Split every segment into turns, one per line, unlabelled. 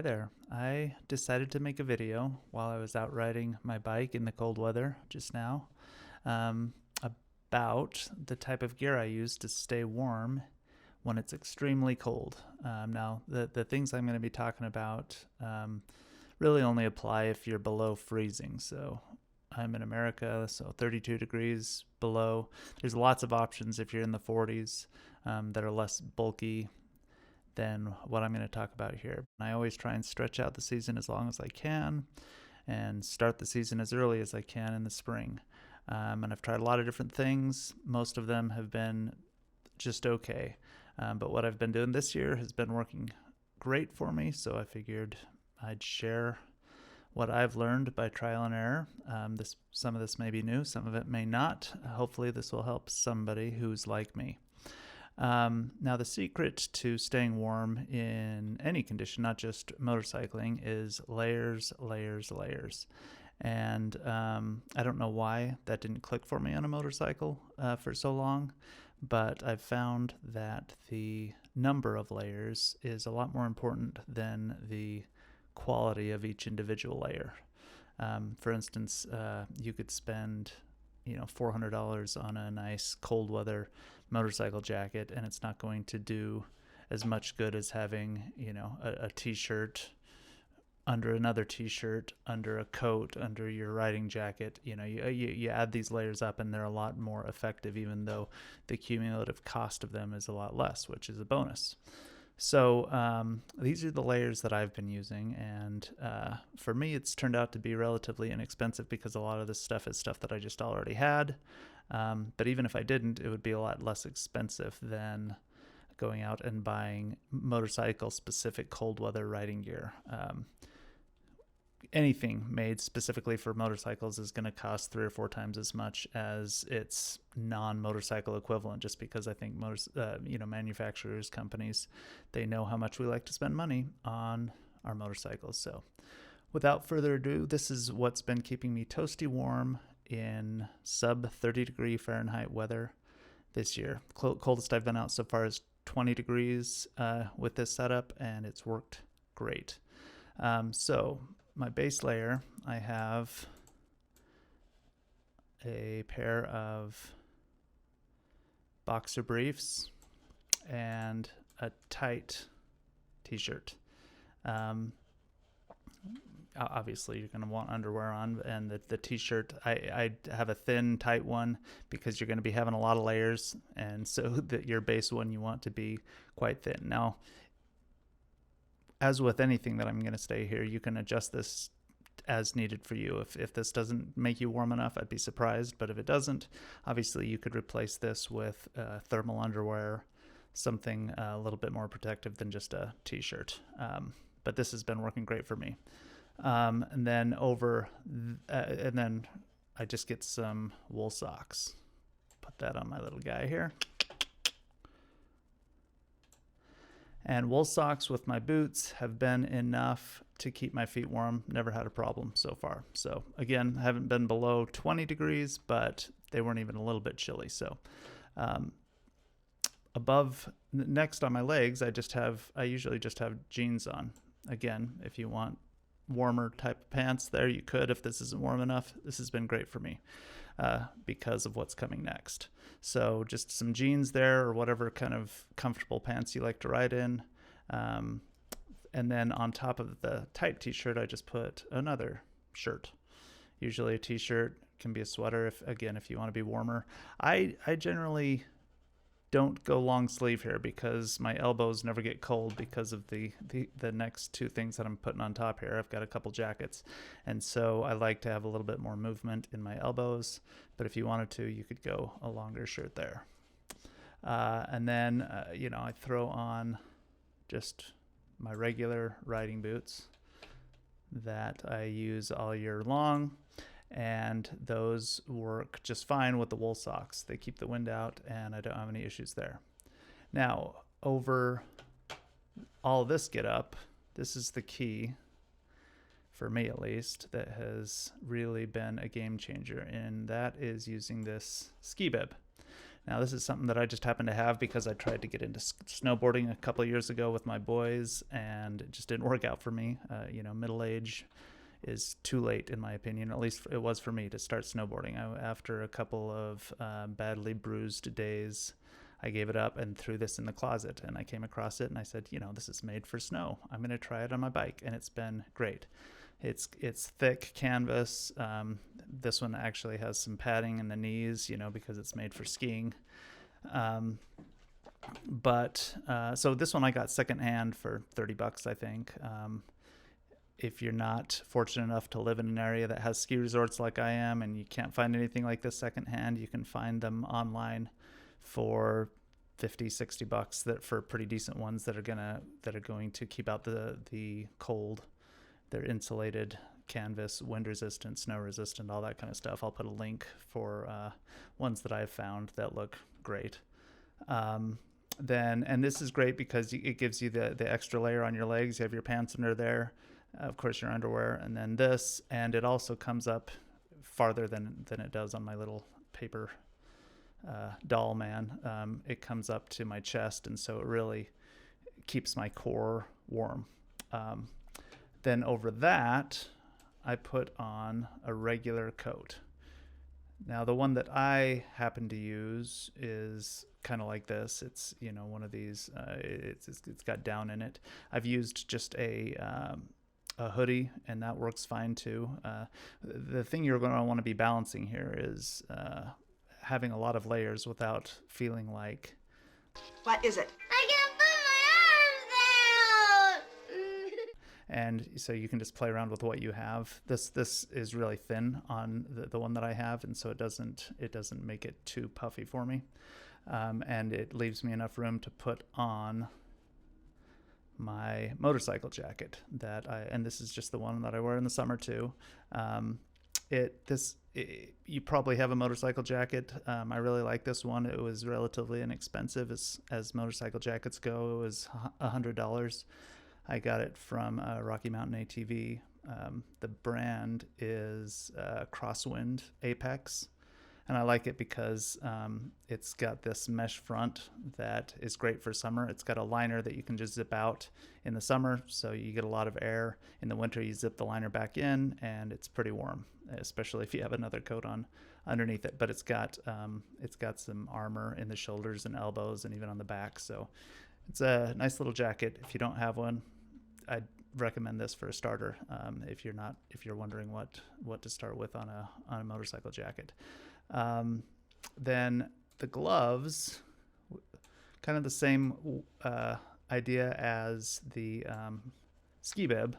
there. I decided to make a video while I was out riding my bike in the cold weather just now um, about the type of gear I use to stay warm when it's extremely cold. Now, the things I'm going to be talking about really only apply if you're below freezing. So I'm in America, so 32 degrees below. There's lots of options if you're in the 40s that are less bulky than what I'm going to talk about here. I always try and stretch out the season as long as I can and start the season as early as I can in the spring. And I've tried a lot of different things. Most of them have been just okay. But what I've been doing this year has been working great for me, so I figured I'd share what I've learned by trial and error. Some of this may be new, some of it may not. Hopefully this will help somebody who's like me. Now, the secret to staying warm in any condition, not just motorcycling, is layers, layers, layers. And I don't know why that didn't click for me on a motorcycle for so long, but I've found that the number of layers is a lot more important than the quality of each individual layer. For instance, you could spend $400 on a nice cold weather motorcycle jacket, and it's not going to do as much good as having a t-shirt under another t-shirt, under a coat, under your riding jacket. You add these layers up and they're a lot more effective, even though the cumulative cost of them is a lot less, which is a bonus. So these are the layers that I've been using, and for me it's turned out to be relatively inexpensive because a lot of this stuff is stuff that I just already had. But even if I didn't, it would be a lot less expensive than going out and buying motorcycle specific cold weather riding gear. Anything made specifically for motorcycles is going to cost 3 or 4 times as much as its non-motorcycle equivalent, just because I think manufacturers, companies, they know how much we like to spend money on our motorcycles. So without further ado, this is what's been keeping me toasty warm in sub 30 degree Fahrenheit weather this year. Coldest I've been out so far is 20 degrees with this setup, and it's worked great. So my base layer, I have a pair of boxer briefs and a tight t-shirt. Obviously you're going to want underwear on, and the t-shirt, I have a thin tight one because you're going to be having a lot of layers, and so that your base one you want to be quite thin. Now, as with anything that I'm going to say here, you can adjust this as needed for you. If this doesn't make you warm enough, I'd be surprised. But if it doesn't, obviously you could replace this with thermal underwear, something a little bit more protective than just a t-shirt. But this has been working great for me. And then I just get some wool socks. Put that on my little guy here. And wool socks with my boots have been enough to keep my feet warm. Never had a problem so far. So again, I haven't been below 20 degrees, but they weren't even a little bit chilly. So next on my legs, I usually just have jeans on. Again, if you want warmer type of pants there, you could. If this isn't warm enough, this has been great for me because of what's coming next. So just some jeans there, or whatever kind of comfortable pants you like to ride in. And then on top of the tight t-shirt, I just put another shirt. Usually a t-shirt, can be a sweater if you want to be warmer. I generally don't go long sleeve here because my elbows never get cold because of the next two things that I'm putting on top here. I've got a couple jackets, and so I like to have a little bit more movement in my elbows, but if you wanted to, you could go a longer shirt there. And then I throw on just my regular riding boots that I use all year long, and those work just fine with the wool socks. They keep the wind out, and I don't have any issues there. Now, over all this get up, this is the key, for me at least, that has really been a game changer, and that is using this ski bib. Now, this is something that I just happen to have because I tried to get into snowboarding a couple of years ago with my boys, and it just didn't work out for me. Middle age is too late, in my opinion. At least it was for me to start snowboarding. After a couple of badly bruised days, I gave it up and threw this in the closet. And I came across it and I said, this is made for snow. I'm going to try it on my bike, and it's been great. It's thick canvas. This one actually has some padding in the knees, because it's made for skiing. So this one I got secondhand for $30, I think. If you're not fortunate enough to live in an area that has ski resorts like I am, and you can't find anything like this secondhand, you can find them online for $50-$60 that for pretty decent ones that are going to keep out the cold. They're insulated, canvas, wind resistant, snow resistant, all that kind of stuff. I'll put a link for ones that I've found that look great. And this is great because it gives you the extra layer on your legs. You have your pants under there, of course your underwear, and then this, and it also comes up farther than it does on my little paper doll man. It comes up to my chest, and so it really keeps my core warm. Then over that, I put on a regular coat. Now, the one that I happen to use is kind of like this. It's, one of these, it's got down in it. I've used just a hoodie, and that works fine too. The thing you're going to want to be balancing here is having a lot of layers without feeling like...
What is it?
I can't put my arms down!
And so you can just play around with what you have. This is really thin on the one that I have, and so it doesn't make it too puffy for me. And it leaves me enough room to put on my motorcycle jacket and this is just the one that I wear in the summer too. You probably have a motorcycle jacket. I really like this one. It was relatively inexpensive as motorcycle jackets go. It was $100. I got it from Rocky Mountain ATV. The brand is Crosswind Apex, and I like it because it's got this mesh front that is great for summer. It's got a liner that you can just zip out in the summer, so you get a lot of air. In the winter, you zip the liner back in, and it's pretty warm, especially if you have another coat on underneath it. But it's got some armor in the shoulders and elbows, and even on the back. So it's a nice little jacket. If you don't have one, I'd recommend this for a starter. If you're wondering what to start with on a motorcycle jacket. Then the gloves, kind of the same idea as the ski bib.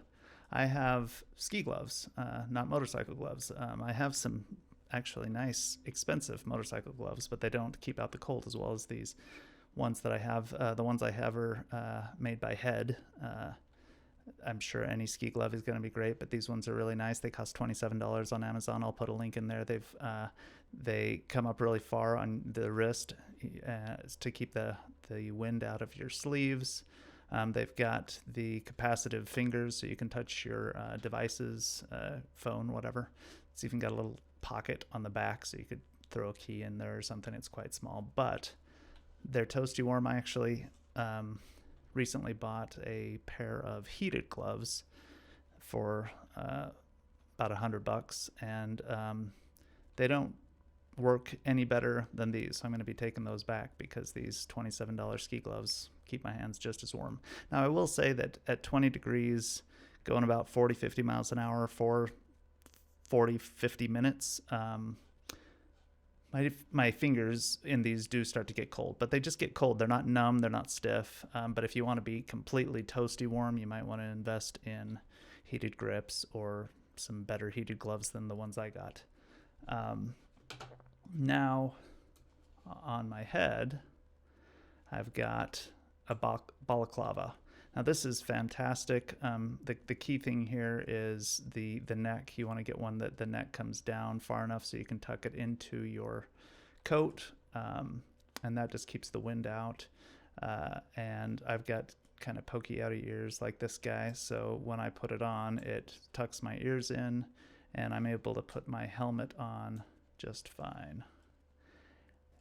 I have ski gloves, not motorcycle gloves. I have some actually nice, expensive motorcycle gloves, but they don't keep out the cold as well as these ones that I have. The ones I have are made by Head. I'm sure any ski glove is going to be great, but these ones are really nice. They cost $27 on Amazon. I'll put a link in there. They come up really far on the wrist to keep the wind out of your sleeves. They've got the capacitive fingers, so you can touch your devices, phone, whatever. It's even got a little pocket on the back, so you could throw a key in there or something. It's quite small, but they're toasty warm. I actually recently bought a pair of heated gloves for about $100, and they don't work any better than these. So I'm going to be taking those back because these $27 ski gloves keep my hands just as warm. Now, I will say that at 20 degrees, going about 40, 50 miles an hour for 40, 50 minutes, my fingers in these do start to get cold, but they just get cold. They're not numb, they're not stiff. But if you want to be completely toasty warm, you might want to invest in heated grips or some better heated gloves than the ones I got. Now, on my head, I've got a balaclava. Now, this is fantastic. The key thing here is the neck. You want to get one that the neck comes down far enough so you can tuck it into your coat, and that just keeps the wind out. And I've got kind of pokey outy ears like this guy, so when I put it on, it tucks my ears in, and I'm able to put my helmet on just fine.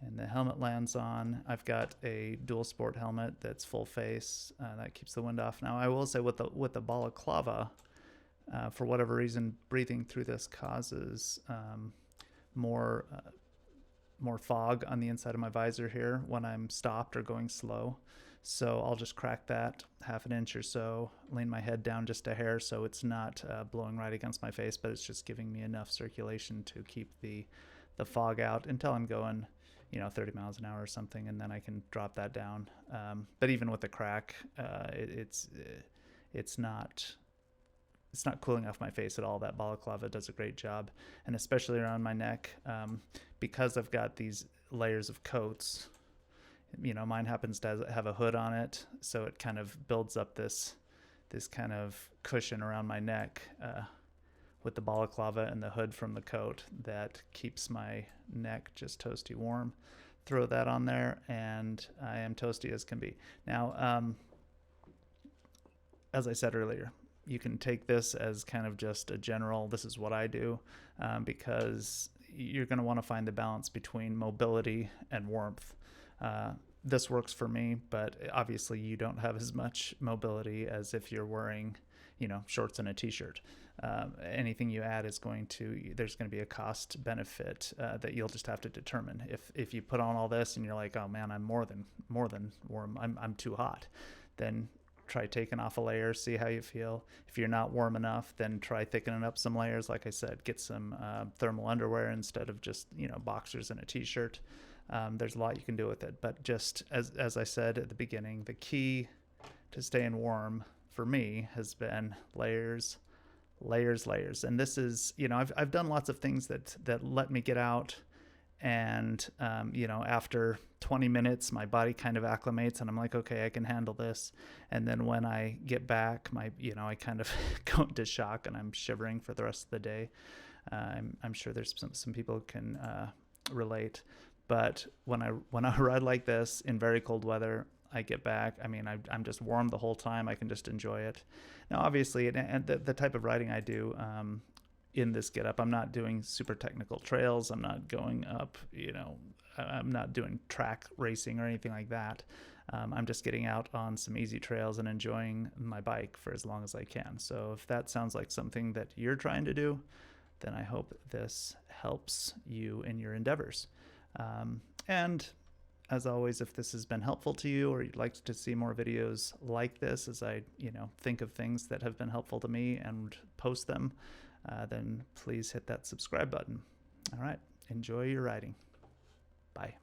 and the helmet lands on. I've got a dual sport helmet that's full face, that keeps the wind off. Now I will say with the balaclava, for whatever reason, breathing through this causes more fog on the inside of my visor here when I'm stopped or going slow. So I'll just crack that 1/2 inch or so, lean my head down just a hair so it's not blowing right against my face, but it's just giving me enough circulation to keep the fog out until I'm going 30 miles an hour or something, and then I can drop that down. But even with the crack, it's not cooling off my face at all. That balaclava does a great job, and especially around my neck, because I've got these layers of coats. Mine happens to have a hood on it, so it kind of builds up this kind of cushion around my neck with the balaclava and the hood from the coat that keeps my neck just toasty warm. Throw that on there, and I am toasty as can be. Now, as I said earlier, you can take this as kind of just a general, this is what I do, because you're going to want to find the balance between mobility and warmth. This works for me, but obviously you don't have as much mobility as if you're wearing, shorts and a t-shirt. Anything you add there's going to be a cost benefit that you'll just have to determine. If you put on all this and you're like, oh man, I'm more than warm, I'm too hot, then try taking off a layer, see how you feel. If you're not warm enough, then try thickening up some layers. Like I said, get some thermal underwear instead of just boxers and a t-shirt. There's a lot you can do with it, but just as I said at the beginning, the key to staying warm for me has been layers. And this is, I've done lots of things that let me get out, and after 20 minutes my body kind of acclimates and I'm like, okay, I can handle this. And then when I get back, I kind of go into shock and I'm shivering for the rest of the day. I'm sure there's some people who can relate. But when I ride like this in very cold weather, I get back, I'm just warm the whole time. I can just enjoy it. Now, obviously, and the type of riding I do in this getup, I'm not doing super technical trails. I'm not going up, I'm not doing track racing or anything like that. I'm just getting out on some easy trails and enjoying my bike for as long as I can. So if that sounds like something that you're trying to do, then I hope this helps you in your endeavors. And as always, if this has been helpful to you or you'd like to see more videos like this as I, think of things that have been helpful to me and post them, then please hit that subscribe button. All right. Enjoy your riding. Bye.